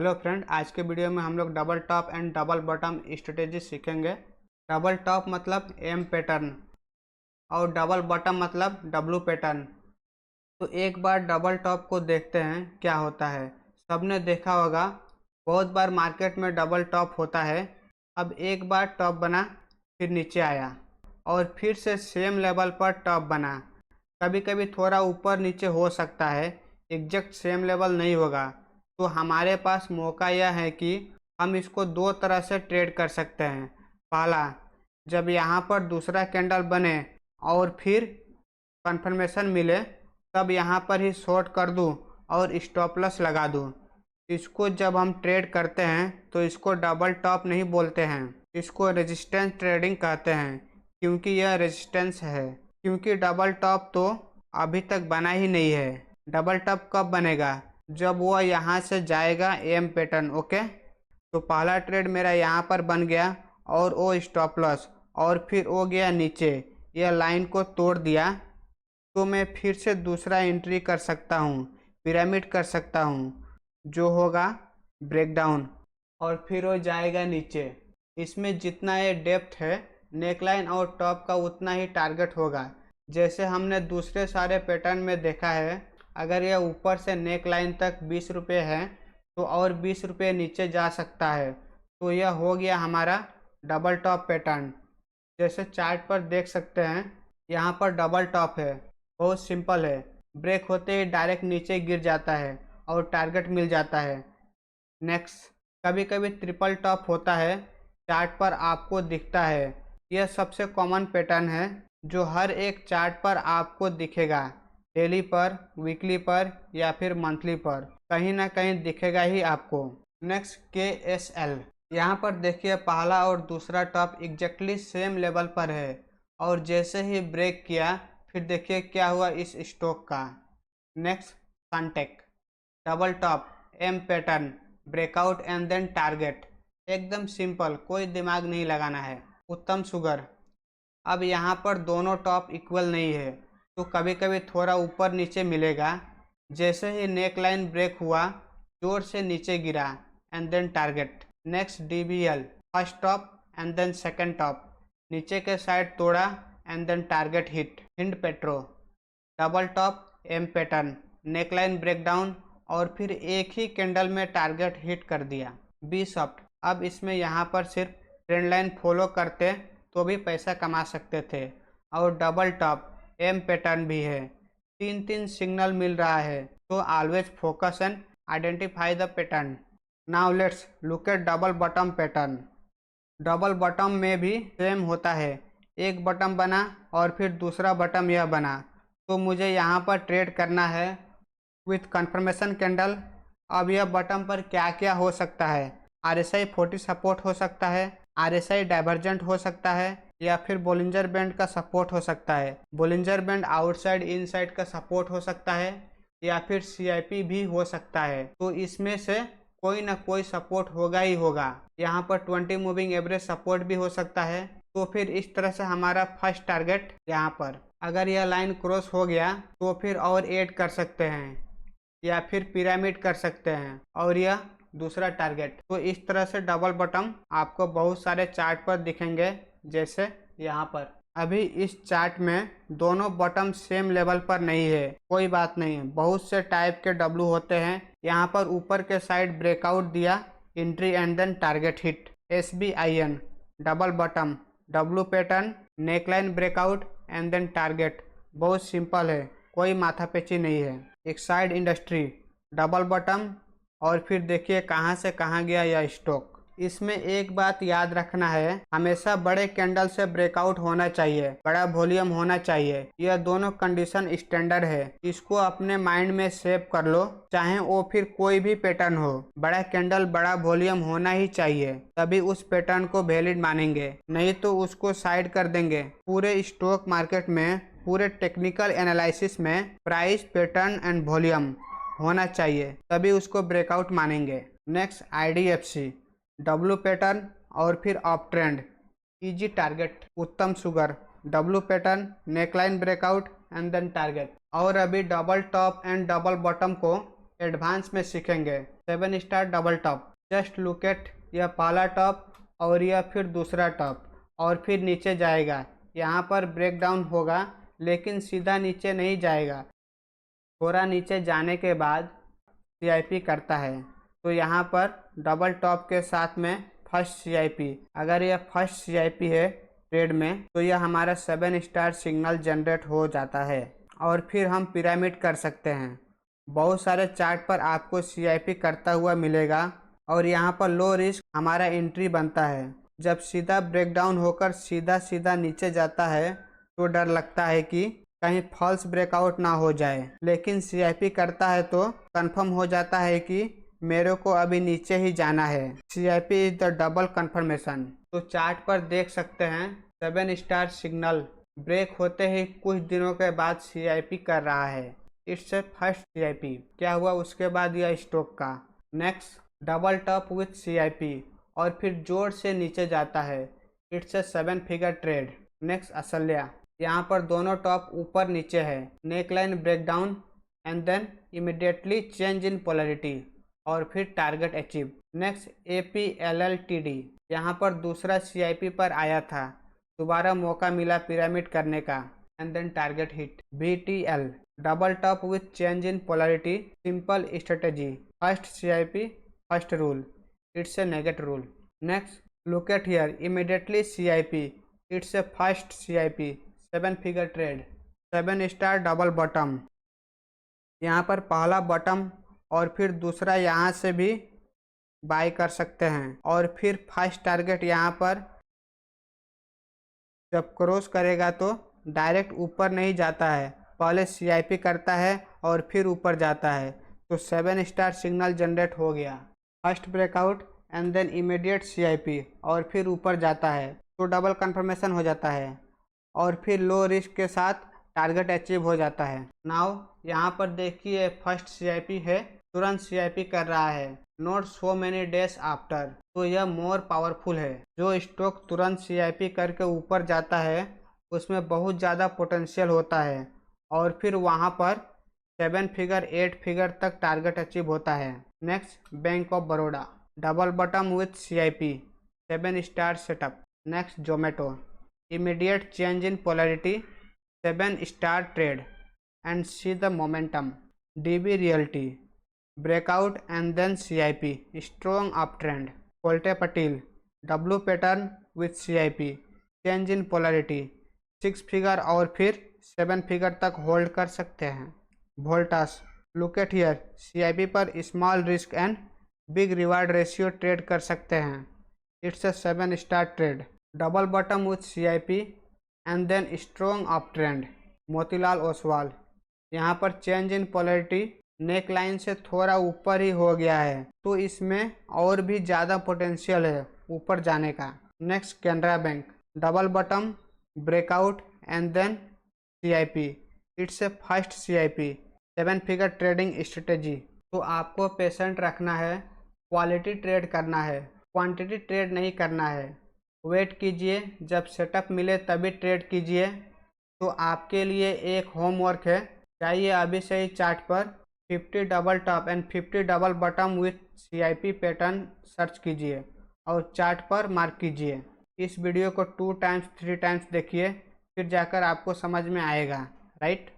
Hello friend, आज के video में हम लोग double top and double bottom strategy सीखेंगे। डबल टॉप मतलब एम पैटर्न और डबल बॉटम मतलब डब्लू पैटर्न। तो एक बार डबल टॉप को देखते हैं क्या होता है। सबने देखा होगा, बहुत बार मार्केट में डबल टॉप होता है। अब एक बार टॉप बना, फिर नीचे आया और फिर से सेम लेवल पर टॉप बना। कभी कभी थोड़ा ऊपर नीचे हो सकता है, एग्जैक्ट सेम लेवल नहीं होगा। तो हमारे पास मौका यह है कि हम इसको दो तरह से ट्रेड कर सकते हैं। पहला, जब यहाँ पर दूसरा कैंडल बने और फिर कंफर्मेशन मिले, तब यहाँ पर ही शॉर्ट कर दूँ और स्टॉप लॉस लगा दूँ। इसको जब हम ट्रेड करते हैं तो इसको डबल टॉप नहीं बोलते हैं, इसको रेजिस्टेंस ट्रेडिंग कहते हैं। क्योंकि यह रेजिस्टेंस है, क्योंकि डबल टॉप तो अभी तक बना ही नहीं है। डबल टॉप कब बनेगा? जब वो यहाँ से जाएगा एम पैटर्न। ओके, तो पहला ट्रेड मेरा यहाँ पर बन गया और वो स्टॉप लॉस, और फिर वो गया नीचे, यह लाइन को तोड़ दिया। तो मैं फिर से दूसरा एंट्री कर सकता हूँ, पिरामिड कर सकता हूँ, जो होगा ब्रेकडाउन, और फिर वो जाएगा नीचे। इसमें जितना ये डेप्थ है नेकलाइन और टॉप का, उतना ही टारगेट होगा। जैसे हमने दूसरे सारे पैटर्न में देखा है, अगर यह ऊपर से नेक लाइन तक 20 रुपये है तो और 20 रुपये नीचे जा सकता है। तो यह हो गया हमारा डबल टॉप पैटर्न। जैसे चार्ट पर देख सकते हैं, यहाँ पर डबल टॉप है, बहुत सिंपल है। ब्रेक होते ही डायरेक्ट नीचे गिर जाता है और टारगेट मिल जाता है। नेक्स्ट, कभी कभी ट्रिपल टॉप होता है, चार्ट पर आपको दिखता है। यह सबसे कॉमन पैटर्न है जो हर एक चार्ट पर आपको दिखेगा। डेली पर, वीकली पर या फिर मंथली पर, कहीं ना कहीं दिखेगा ही आपको। Next, KSL। यहाँ पर देखिए, पहला और दूसरा टॉप एग्जैक्टली सेम लेवल पर है और जैसे ही ब्रेक किया, फिर देखिए क्या हुआ इस स्टॉक का। Next, Suntek. Double top, M pattern, breakout and then target. एकदम सिंपल, कोई दिमाग नहीं लगाना है। उत्तम शुगर। अब यहाँ पर दोनों टॉप इक्वल नहीं है, तो कभी कभी थोड़ा ऊपर नीचे मिलेगा। जैसे ही नेक लाइन ब्रेक हुआ, जोर से नीचे गिरा and then target. Next, DBL। First top and then second top, नीचे के साइड तोड़ा and then target hit. Hind Petro. Double top, M pattern, neck line breakdown और फिर एक ही कैंडल में टारगेट हिट कर दिया। B-Soft। अब इसमें यहाँ पर सिर्फ ट्रेंड लाइन फॉलो करते तो भी पैसा कमा सकते थे। और डबल टॉप, एम पैटर्न भी है, तीन तीन सिग्नल मिल रहा है। तो always focus and identify the pattern. Now let's look at double bottom pattern. Double bottom में भी सेम होता है, एक बॉटम बना और फिर दूसरा बॉटम यह बना। तो मुझे यहाँ पर ट्रेड करना है विथ कंफर्मेशन कैंडल। अब यह बॉटम पर क्या क्या हो सकता है? RSI 40 सपोर्ट हो सकता है, RSI डाइवर्जेंट हो सकता है, या फिर बोलिंजर बैंड का सपोर्ट हो सकता है। बोलिंजर बैंड आउटसाइड इनसाइड का सपोर्ट हो सकता है, या फिर CIP भी हो सकता है। तो इसमें से कोई ना कोई सपोर्ट होगा ही होगा। यहाँ पर 20 मूविंग एवरेज सपोर्ट भी हो सकता है। तो फिर इस तरह से हमारा फर्स्ट टारगेट यहाँ पर, अगर यह लाइन क्रॉस हो गया तो फिर और ऐड कर सकते हैं, या फिर पिरामिड कर सकते हैं, और यह दूसरा टारगेट। तो इस तरह से डबल बॉटम आपको बहुत सारे चार्ट पर दिखेंगे। जैसे यहाँ पर अभी इस चार्ट में दोनों बॉटम सेम लेवल पर नहीं है, कोई बात नहीं है, बहुत से टाइप के डब्लू होते हैं। यहाँ पर ऊपर के साइड ब्रेकआउट दिया, entry and then target hit. SBIN, double bottom, W pattern, neckline breakout and then target. बहुत सिंपल है, कोई माथापेची नहीं है। एक्साइड इंडस्ट्री, डबल बॉटम, और फिर देखिए कहाँ से कहाँ गया यह स्टॉक। इसमें एक बात याद रखना है, हमेशा बड़े कैंडल से ब्रेकआउट होना चाहिए, बड़ा वॉल्यूम होना चाहिए। यह दोनों कंडीशन स्टैंडर्ड है, इसको अपने माइंड में सेव कर लो। चाहे वो फिर कोई भी पैटर्न हो, बड़ा कैंडल बड़ा वॉल्यूम होना ही चाहिए, तभी उस पैटर्न को वैलिड मानेंगे, नहीं तो उसको साइड कर देंगे। पूरे स्टॉक मार्केट में, पूरे टेक्निकल एनालिसिस में प्राइस, पैटर्न एंड वॉल्यूम होना चाहिए, तभी उसको ब्रेकआउट मानेंगे। नेक्स्ट, IDFC, डब्लू पैटर्न और फिर up trend. Easy target, Uttam Sugar, W pattern, neckline breakout and then target. और अभी double top and double bottom को एडवांस में सीखेंगे। 7 star double top, just look at, यह पहला टॉप और यह फिर दूसरा टॉप और फिर नीचे जाएगा। यहाँ पर ब्रेक डाउन होगा लेकिन सीधा नीचे नहीं जाएगा, थोड़ा नीचे जाने के बाद CIP करता है। तो यहाँ पर डबल टॉप के साथ में फर्स्ट CIP, अगर यह फर्स्ट CIP है ट्रेड में तो यह हमारा 7 स्टार सिग्नल जनरेट हो जाता है और फिर हम पिरामिड कर सकते हैं। बहुत सारे चार्ट पर आपको CIP करता हुआ मिलेगा और यहाँ पर लो रिस्क हमारा एंट्री बनता है। जब सीधा ब्रेकडाउन होकर सीधा सीधा नीचे जाता है तो डर लगता है कि कहीं फॉल्स ब्रेकआउट ना हो जाए, लेकिन CIP करता है तो कंफर्म हो जाता है कि मेरे को अभी नीचे ही जाना है। CIP is the double confirmation. तो चार्ट पर देख सकते हैं 7 स्टार सिग्नल ब्रेक होते ही कुछ दिनों के बाद CIP कर रहा है। It's a first CIP। क्या हुआ उसके बाद यह स्टॉक का next double top with CIP और फिर जोर से नीचे जाता है। It's a 7 figure trade. Next असल्या, यहाँ पर दोनों टॉप ऊपर नीचे है, neckline breakdown and then immediately change in polarity और फिर टारगेट अचीव। नेक्स्ट APLLTD, यहाँ पर दूसरा CIP पर आया था, दोबारा मौका मिला पिरामिड करने का and then target hit. BTL double top with change in polarity, simple strategy, first CIP first rule, it's a negative rule. Next look at here, immediately CIP, it's a first CIP, 7 figure trade, 7 star double bottom. यहाँ पर पहला bottom और फिर दूसरा यहाँ से भी bye कर सकते हैं और फिर फर्स्ट टारगेट यहाँ पर जब क्रॉस करेगा तो डायरेक्ट ऊपर नहीं जाता है, पहले CIP करता है और फिर ऊपर जाता है। तो 7 स्टार सिग्नल जनरेट हो गया, first breakout and then immediate CIP और फिर ऊपर जाता है तो डबल कंफर्मेशन हो जाता है और फिर लो रिस्क के साथ टारगेट अचीव हो जाता है। नाउ यहाँ पर देखिए फर्स्ट CIP है, तुरंत CIP कर रहा है, not so many days after, तो यह मोर पावरफुल है। जो स्टॉक तुरंत CIP करके ऊपर जाता है उसमें बहुत ज़्यादा पोटेंशियल होता है और फिर वहाँ पर 7 फिगर 8 फिगर तक टारगेट अचीव होता है। Next bank of Baroda, double bottom with CIP, 7 star setup. Next Zomato, immediate change in polarity, 7 star trade and see the momentum. DB realty, breakout and then CIP, strong up trend. Kolte Patil, W pattern with CIP, change in polarity, 6 figure और फिर 7 figure तक hold कर सकते हैं। Voltas, look at here, CIP पर small risk and big reward ratio trade कर सकते हैं। It's a 7 star trade, double bottom with CIP and then strong up trend. Motilal Oswal, यहाँ पर change in polarity neck line से थोड़ा ऊपर ही हो गया है तो इसमें और भी ज़्यादा पोटेंशियल है ऊपर जाने का। Next Canara bank, double bottom breakout and then CIP, it's a first CIP, 7 figure trading strategy. तो आपको पेशेंट रखना है, क्वालिटी ट्रेड करना है, क्वांटिटी ट्रेड नहीं करना है। वेट कीजिए, जब सेटअप मिले तभी ट्रेड कीजिए। तो आपके लिए एक होमवर्क है, जाइए अभी से ही चार्ट पर 50 double top and 50 double bottom with CIP pattern search कीजिए और चार्ट पर मार्क कीजिए। इस वीडियो को 2 टाइम्स 3 टाइम्स देखिए, फिर जाकर आपको समझ में आएगा, राइट।